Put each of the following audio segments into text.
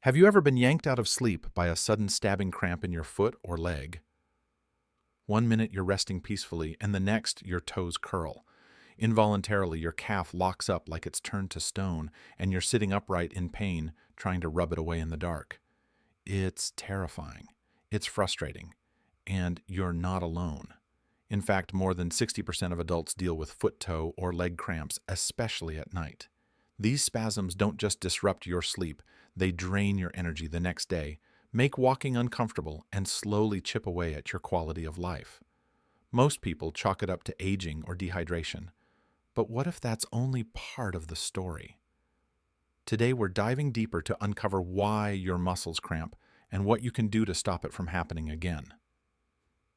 Have you ever been yanked out of sleep by a sudden stabbing cramp in your foot or leg? One minute you're resting peacefully, and the next your toes curl. Involuntarily, your calf locks up like it's turned to stone, and you're sitting upright in pain, trying to rub it away in the dark. It's terrifying. It's frustrating. And you're not alone. In fact, more than 60% of adults deal with foot, toe, or leg cramps, especially at night. These spasms don't just disrupt your sleep, they drain your energy the next day, make walking uncomfortable, and slowly chip away at your quality of life. Most people chalk it up to aging or dehydration. But what if that's only part of the story? Today we're diving deeper to uncover why your muscles cramp and what you can do to stop it from happening again.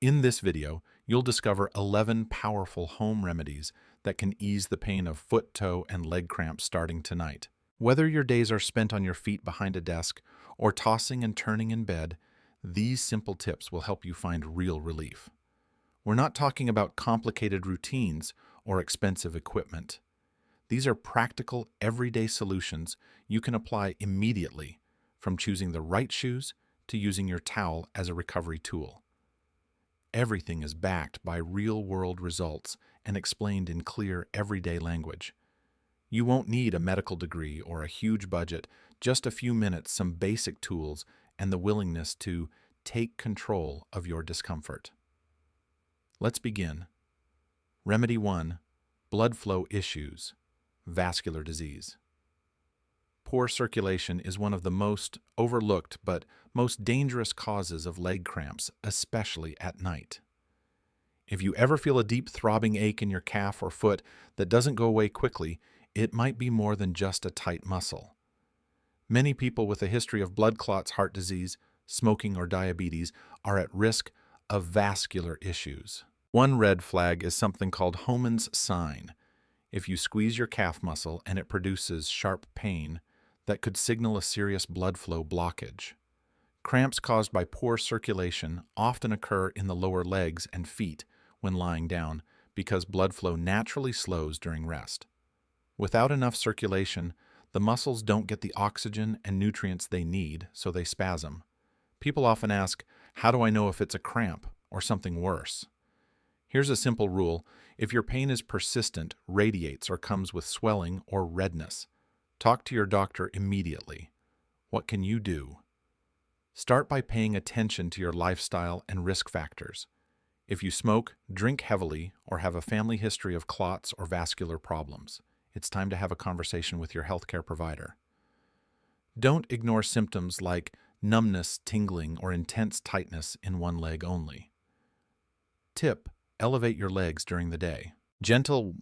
In this video, you'll discover 11 powerful home remedies that can ease the pain of foot, toe, and leg cramps starting tonight. Whether your days are spent on your feet behind a desk or tossing and turning in bed, these simple tips will help you find real relief. We're not talking about complicated routines or expensive equipment. These are practical, everyday solutions you can apply immediately, from choosing the right shoes to using your towel as a recovery tool. Everything is backed by real-world results and explained in clear, everyday language. You won't need a medical degree or a huge budget, just a few minutes, some basic tools, and the willingness to take control of your discomfort. Let's begin. Remedy 1. Blood flow issues. Vascular disease. Poor circulation is one of the most overlooked but most dangerous causes of leg cramps, especially at night. If you ever feel a deep throbbing ache in your calf or foot that doesn't go away quickly, it might be more than just a tight muscle. Many people with a history of blood clots, heart disease, smoking, or diabetes are at risk of vascular issues. One red flag is something called Homan's sign. If you squeeze your calf muscle and it produces sharp pain, that could signal a serious blood flow blockage. Cramps caused by poor circulation often occur in the lower legs and feet when lying down because blood flow naturally slows during rest. Without enough circulation, the muscles don't get the oxygen and nutrients they need, so they spasm. People often ask, how do I know if it's a cramp or something worse? Here's a simple rule. If your pain is persistent, radiates, or comes with swelling or redness, talk to your doctor immediately. What can you do? Start by paying attention to your lifestyle and risk factors. If you smoke, drink heavily, or have a family history of clots or vascular problems, it's time to have a conversation with your healthcare provider. Don't ignore symptoms like numbness, tingling, or intense tightness in one leg only. Tip: elevate your legs during the day. Gentle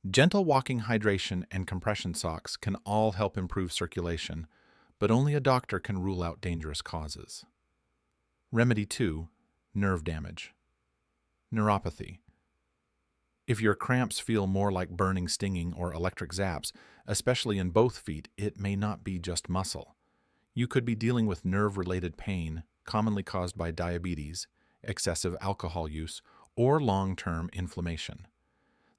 walking, hydration, and compression socks can all help improve circulation, but only a doctor can rule out dangerous causes. Remedy 2. Nerve damage. Neuropathy. If your cramps feel more like burning, stinging, or electric zaps, especially in both feet, it may not be just muscle. You could be dealing with nerve-related pain, commonly caused by diabetes, excessive alcohol use, or long-term inflammation.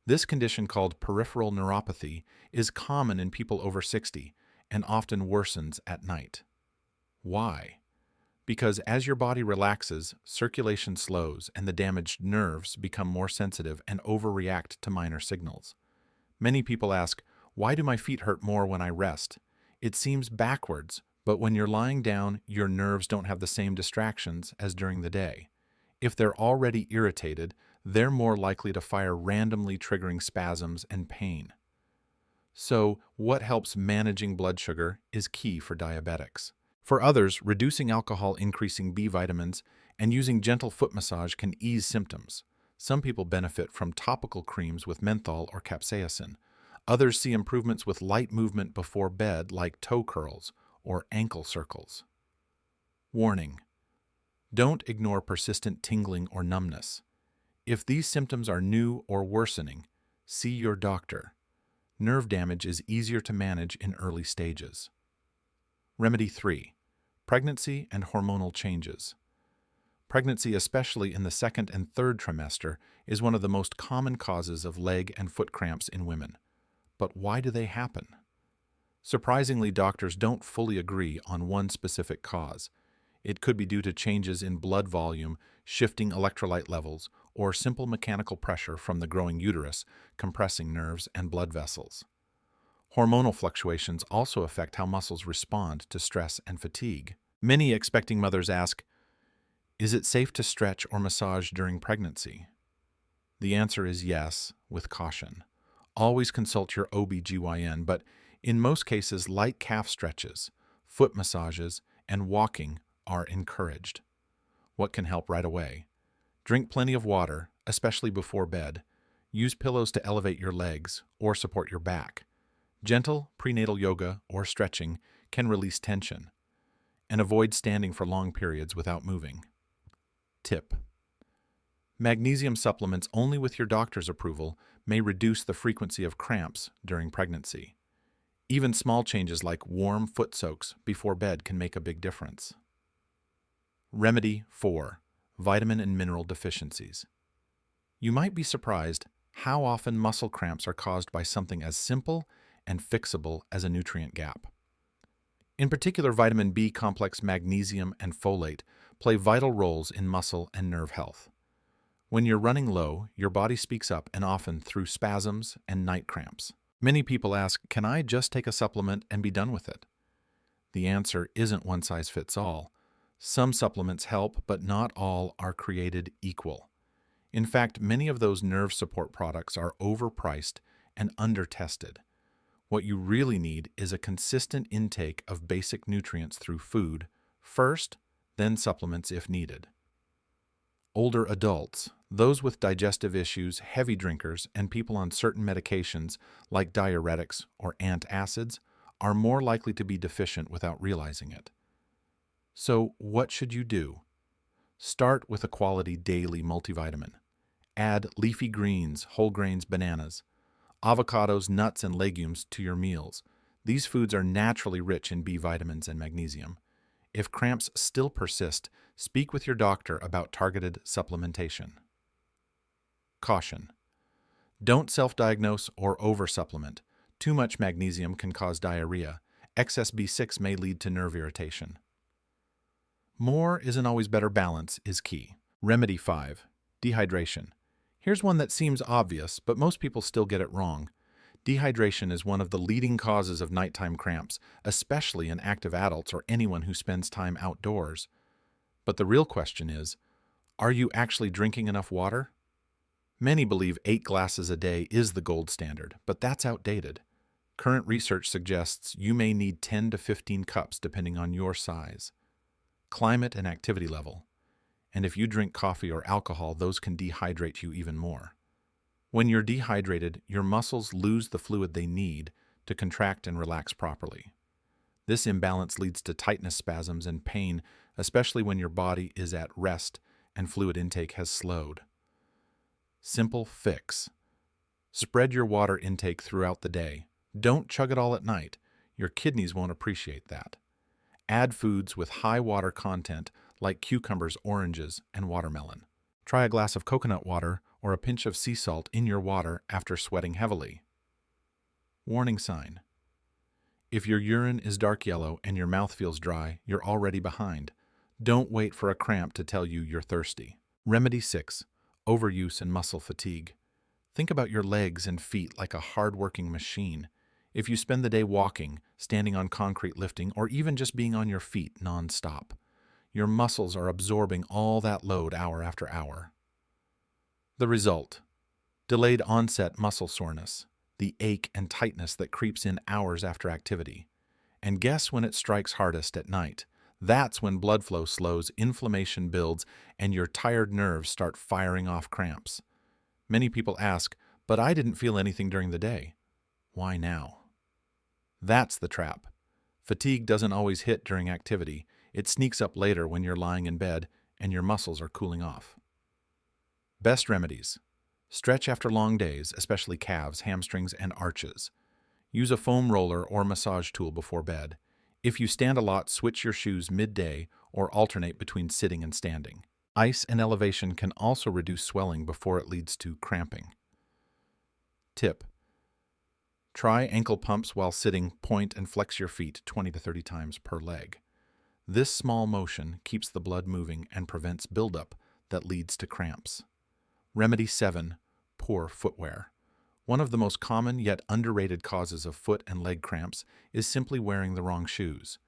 This condition, called peripheral neuropathy, is common in people over 60 and often worsens at night. Why? Because as your body relaxes, circulation slows and the damaged nerves become more sensitive and overreact to minor signals. Many people ask, why do my feet hurt more when I rest? It seems backwards, but when you're lying down, your nerves don't have the same distractions as during the day. If they're already irritated, they're more likely to fire, randomly triggering spasms and pain. So, what helps managing blood sugar is key for diabetics. For others, reducing alcohol, increasing B vitamins, and using gentle foot massage can ease symptoms. Some people benefit from topical creams with menthol or capsaicin. Others see improvements with light movement before bed, like toe curls or ankle circles. Warning: don't ignore persistent tingling or numbness. If these symptoms are new or worsening, see your doctor. Nerve damage is easier to manage in early stages. Remedy 3. Pregnancy and hormonal changes. Pregnancy, especially in the second and third trimester, is one of the most common causes of leg and foot cramps in women. But why do they happen? Surprisingly, doctors don't fully agree on one specific cause. It could be due to changes in blood volume, shifting electrolyte levels, or simple mechanical pressure from the growing uterus, compressing nerves and blood vessels. Hormonal fluctuations also affect how muscles respond to stress and fatigue. Many expecting mothers ask, is it safe to stretch or massage during pregnancy? The answer is yes, with caution. Always consult your OB/GYN, but in most cases, light calf stretches, foot massages, and walking are encouraged. What can help right away? Drink plenty of water, especially before bed. Use pillows to elevate your legs or support your back. Gentle prenatal yoga or stretching can release tension. And avoid standing for long periods without moving. Tip: magnesium supplements only with your doctor's approval may reduce the frequency of cramps during pregnancy. Even small changes like warm foot soaks before bed can make a big difference. Remedy 4. Vitamin and mineral deficiencies. You might be surprised how often muscle cramps are caused by something as simple and fixable as a nutrient gap. In particular, vitamin B complex, magnesium, and folate play vital roles in muscle and nerve health. When you're running low, your body speaks up, and often through spasms and night cramps. Many people ask, can I just take a supplement and be done with it? The answer isn't one size fits all. Some supplements help, but not all are created equal. In fact, many of those nerve support products are overpriced and under-tested. What you really need is a consistent intake of basic nutrients through food first, then supplements if needed. Older adults, those with digestive issues, heavy drinkers, and people on certain medications like diuretics or antacids are more likely to be deficient without realizing it. So, what should you do? Start with a quality daily multivitamin. Add leafy greens, whole grains, bananas, avocados, nuts, and legumes to your meals. These foods are naturally rich in B vitamins and magnesium. If cramps still persist, speak with your doctor about targeted supplementation. Caution: don't self-diagnose or over-supplement. Too much magnesium can cause diarrhea. Excess B6 may lead to nerve irritation. More isn't always better. Balance is key. Remedy 5. Dehydration. Here's one that seems obvious, but most people still get it wrong. Dehydration is one of the leading causes of nighttime cramps, especially in active adults or anyone who spends time outdoors. But the real question is, are you actually drinking enough water? Many believe 8 glasses a day is the gold standard, but that's outdated. Current research suggests you may need 10 to 15 cups depending on your size, climate, and activity level. And if you drink coffee or alcohol, those can dehydrate you even more. When you're dehydrated, your muscles lose the fluid they need to contract and relax properly. This imbalance leads to tightness, spasms, and pain, especially when your body is at rest and fluid intake has slowed. Simple fix: spread your water intake throughout the day. Don't chug it all at night. Your kidneys won't appreciate that. Add foods with high water content like cucumbers, oranges, and watermelon. Try a glass of coconut water or a pinch of sea salt in your water after sweating heavily. Warning sign: if your urine is dark yellow and your mouth feels dry, you're already behind. Don't wait for a cramp to tell you you're thirsty. Remedy 6. Overuse and muscle fatigue. Think about your legs and feet like a hard-working machine. If you spend the day walking, standing on concrete, lifting, or even just being on your feet non-stop, your muscles are absorbing all that load hour after hour. The result: delayed onset muscle soreness, the ache and tightness that creeps in hours after activity. And guess when it strikes hardest? At night. That's when blood flow slows, inflammation builds, and your tired nerves start firing off cramps. Many people ask, but I didn't feel anything during the day. Why now? That's the trap. Fatigue doesn't always hit during activity. It sneaks up later when you're lying in bed and your muscles are cooling off. Best remedies: stretch after long days, especially calves, hamstrings, and arches. Use a foam roller or massage tool before bed. If you stand a lot, switch your shoes midday or alternate between sitting and standing. Ice and elevation can also reduce swelling before it leads to cramping. Tip: Try ankle pumps while sitting, point and flex your feet 20 to 30 times per leg. This small motion keeps the blood moving and prevents buildup that leads to cramps. Remedy 7. Poor footwear. One of the most common yet underrated causes of foot and leg cramps is simply wearing the wrong shoes.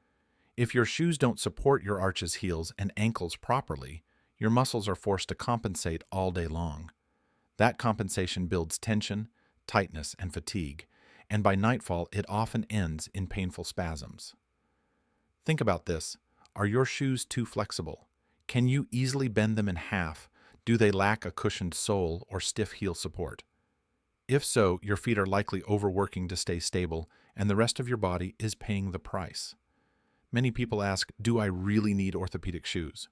If your shoes don't support your arches, heels, and ankles properly, your muscles are forced to compensate all day long. That compensation builds tension, tightness, and fatigue, and by nightfall it often ends in painful spasms. Think about this. Are your shoes too flexible? Can you easily bend them in half? Do they lack a cushioned sole or stiff heel support? If so, your feet are likely overworking to stay stable, and the rest of your body is paying the price. Many people ask, do I really need orthopedic shoes?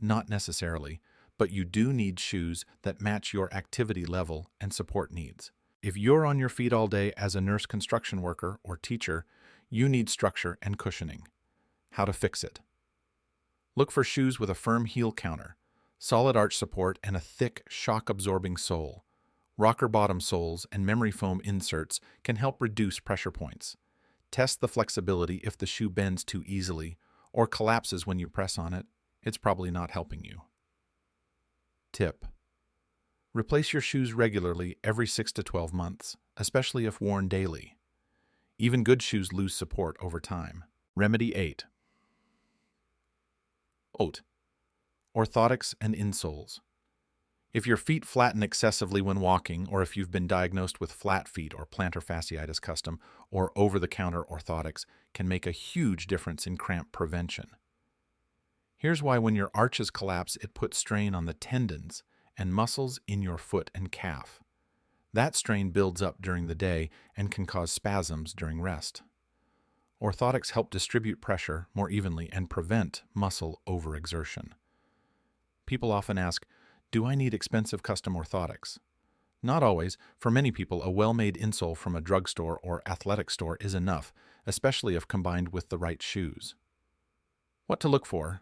Not necessarily, but you do need shoes that match your activity level and support needs. If you're on your feet all day as a nurse, construction worker, or teacher, you need structure and cushioning. How to fix it? Look for shoes with a firm heel counter, solid arch support, and a thick, shock-absorbing sole. Rocker bottom soles and memory foam inserts can help reduce pressure points. Test the flexibility. If the shoe bends too easily or collapses when you press on it, it's probably not helping you. Tip: replace your shoes regularly every 6 to 12 months, especially if worn daily. Even good shoes lose support over time. Remedy 8. Orthotics and insoles. If your feet flatten excessively when walking, or if you've been diagnosed with flat feet or plantar fasciitis, custom or over-the-counter orthotics can make a huge difference in cramp prevention. Here's why: when your arches collapse, it puts strain on the tendons and muscles in your foot and calf. That strain builds up during the day and can cause spasms during rest. Orthotics help distribute pressure more evenly and prevent muscle overexertion. People often ask, do I need expensive custom orthotics? Not always. For many people, a well-made insole from a drugstore or athletic store is enough, especially if combined with the right shoes. What to look for?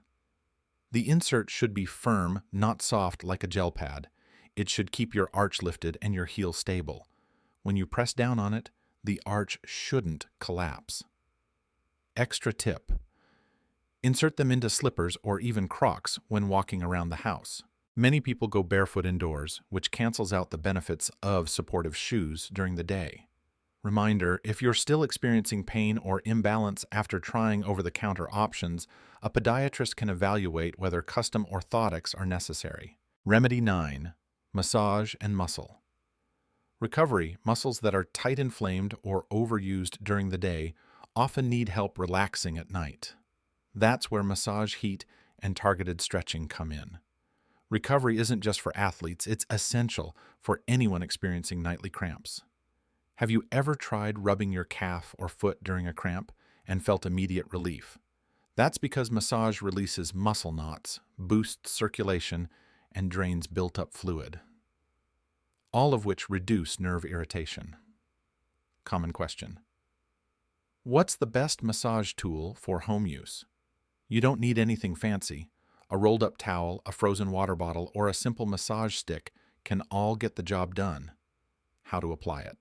The insert should be firm, not soft like a gel pad. It should keep your arch lifted and your heel stable. When you press down on it, the arch shouldn't collapse. Extra tip: insert them into slippers or even Crocs when walking around the house. Many people go barefoot indoors, which cancels out the benefits of supportive shoes during the day. Reminder: if you're still experiencing pain or imbalance after trying over-the-counter options, a podiatrist can evaluate whether custom orthotics are necessary. Remedy 9. Massage and muscle. Recovery: muscles that are tight, inflamed, or overused during the day often need help relaxing at night. That's where massage, heat, and targeted stretching come in. Recovery isn't just for athletes, it's essential for anyone experiencing nightly cramps. Have you ever tried rubbing your calf or foot during a cramp and felt immediate relief? That's because massage releases muscle knots, boosts circulation, and drains built-up fluid, all of which reduce nerve irritation. Common question: what's the best massage tool for home use? You don't need anything fancy. A rolled-up towel, a frozen water bottle, or a simple massage stick can all get the job done. How to apply it?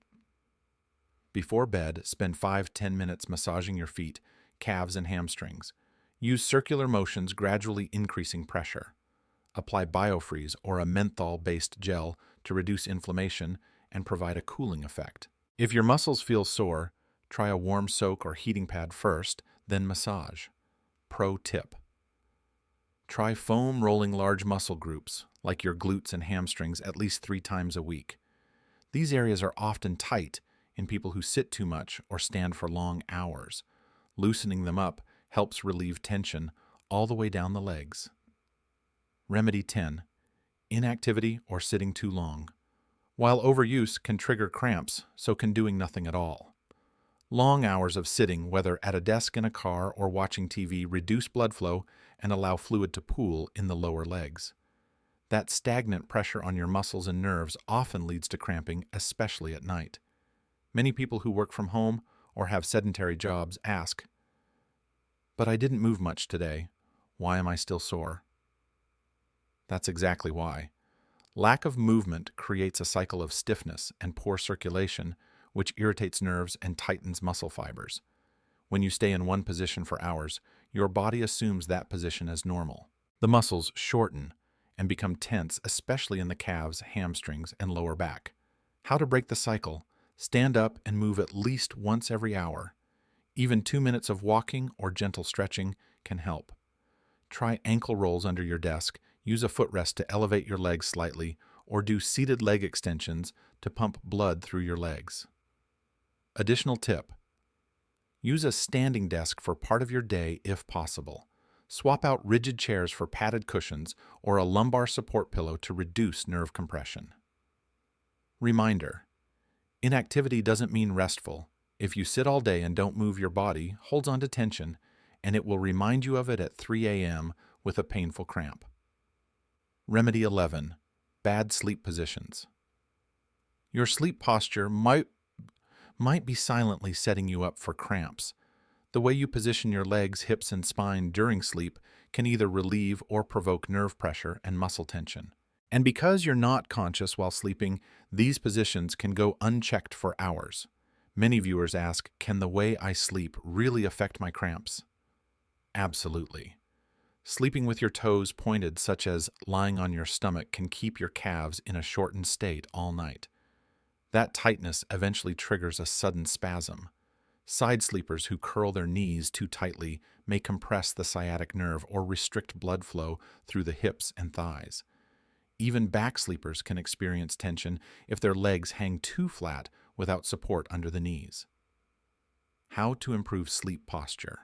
Before bed, spend 5-10 minutes massaging your feet, calves, and hamstrings. Use circular motions, gradually increasing pressure. Apply biofreeze or a menthol-based gel to reduce inflammation and provide a cooling effect. If your muscles feel sore, try a warm soak or heating pad first, then massage. Pro tip: try foam rolling large muscle groups, like your glutes and hamstrings, at least 3 times a week. These areas are often tight in people who sit too much or stand for long hours. Loosening them up helps relieve tension all the way down the legs. Remedy 10. Inactivity or sitting too long. While overuse can trigger cramps, so can doing nothing at all. Long hours of sitting, whether at a desk, in a car, or watching TV, reduce blood flow and allow fluid to pool in the lower legs. That stagnant pressure on your muscles and nerves often leads to cramping, especially at night. Many people who work from home or have sedentary jobs ask, "But I didn't move much today. Why am I still sore?" That's exactly why. Lack of movement creates a cycle of stiffness and poor circulation, which irritates nerves and tightens muscle fibers. When you stay in one position for hours, your body assumes that position as normal. The muscles shorten and become tense, especially in the calves, hamstrings, and lower back. How to break the cycle? Stand up and move at least once every hour. Even 2 minutes of walking or gentle stretching can help. Try ankle rolls under your desk, use a footrest to elevate your legs slightly, or do seated leg extensions to pump blood through your legs. Additional tip: use a standing desk for part of your day if possible. Swap out rigid chairs for padded cushions or a lumbar support pillow to reduce nerve compression. Reminder: inactivity doesn't mean restful. If you sit all day and don't move, your body holds on to tension, and it will remind you of it at 3 a.m. with a painful cramp. Remedy 11. Bad sleep positions. Your sleep posture might be silently setting you up for cramps. The way you position your legs, hips, and spine during sleep can either relieve or provoke nerve pressure and muscle tension. And because you're not conscious while sleeping, these positions can go unchecked for hours. Many viewers ask, can the way I sleep really affect my cramps? Absolutely. Sleeping with your toes pointed, such as lying on your stomach, can keep your calves in a shortened state all night. That tightness eventually triggers a sudden spasm. Side sleepers who curl their knees too tightly may compress the sciatic nerve or restrict blood flow through the hips and thighs. Even back sleepers can experience tension if their legs hang too flat without support under the knees. How to improve sleep posture.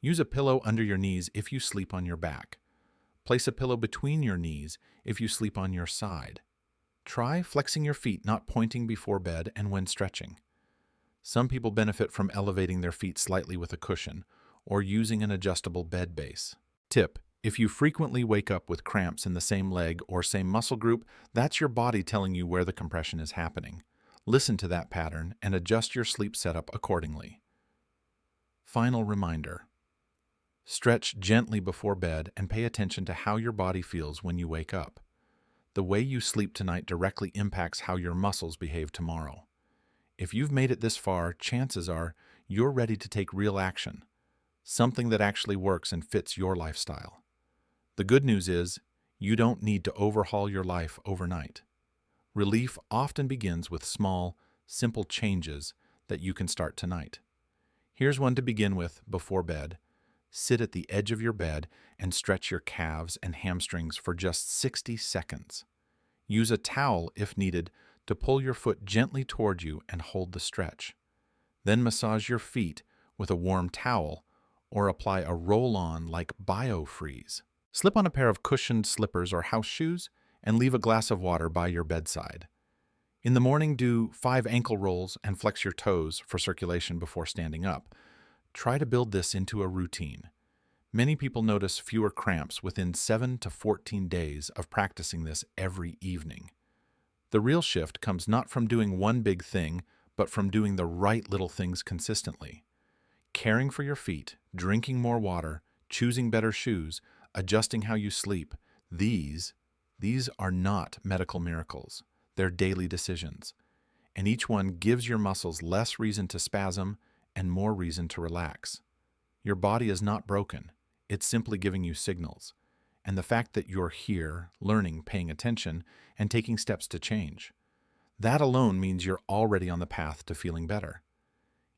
Use a pillow under your knees if you sleep on your back. Place a pillow between your knees if you sleep on your side. Try flexing your feet, not pointing before bed and when stretching. Some people benefit from elevating their feet slightly with a cushion or using an adjustable bed base. Tip: if you frequently wake up with cramps in the same leg or same muscle group, that's your body telling you where the compression is happening. Listen to that pattern and adjust your sleep setup accordingly. Final reminder: stretch gently before bed and pay attention to how your body feels when you wake up. The way you sleep tonight directly impacts how your muscles behave tomorrow. If you've made it this far, chances are you're ready to take real action, something that actually works and fits your lifestyle. The good news is, you don't need to overhaul your life overnight. Relief often begins with small, simple changes that you can start tonight. Here's one to begin with before bed. Sit at the edge of your bed and stretch your calves and hamstrings for just 60 seconds. Use a towel, if needed, to pull your foot gently toward you and hold the stretch. Then massage your feet with a warm towel or apply a roll-on like BioFreeze. Slip on a pair of cushioned slippers or house shoes and leave a glass of water by your bedside. In the morning, do 5 ankle rolls and flex your toes for circulation before standing up. Try to build this into a routine. Many people notice fewer cramps within 7 to 14 days of practicing this every evening. The real shift comes not from doing one big thing, but from doing the right little things consistently. Caring for your feet, drinking more water, choosing better shoes, adjusting how you sleep, these are not medical miracles. They're daily decisions. And each one gives your muscles less reason to spasm and more reason to relax. Your body is not broken. It's simply giving you signals. And the fact that you're here, learning, paying attention, and taking steps to change, that alone means you're already on the path to feeling better.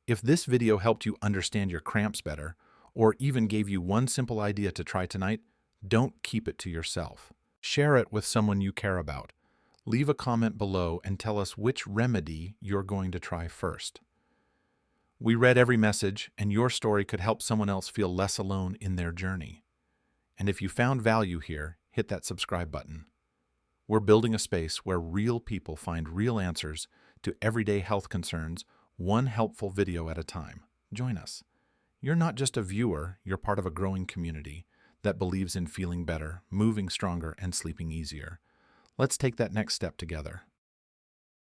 If this video helped you understand your cramps better, or even gave you one simple idea to try tonight, don't keep it to yourself. Share it with someone you care about. Leave a comment below and tell us which remedy you're going to try first. We read every message, and your story could help someone else feel less alone in their journey. And if you found value here, hit that subscribe button. We're building a space where real people find real answers to everyday health concerns, one helpful video at a time. Join us. You're not just a viewer, you're part of a growing community that believes in feeling better, moving stronger, and sleeping easier. Let's take that next step together.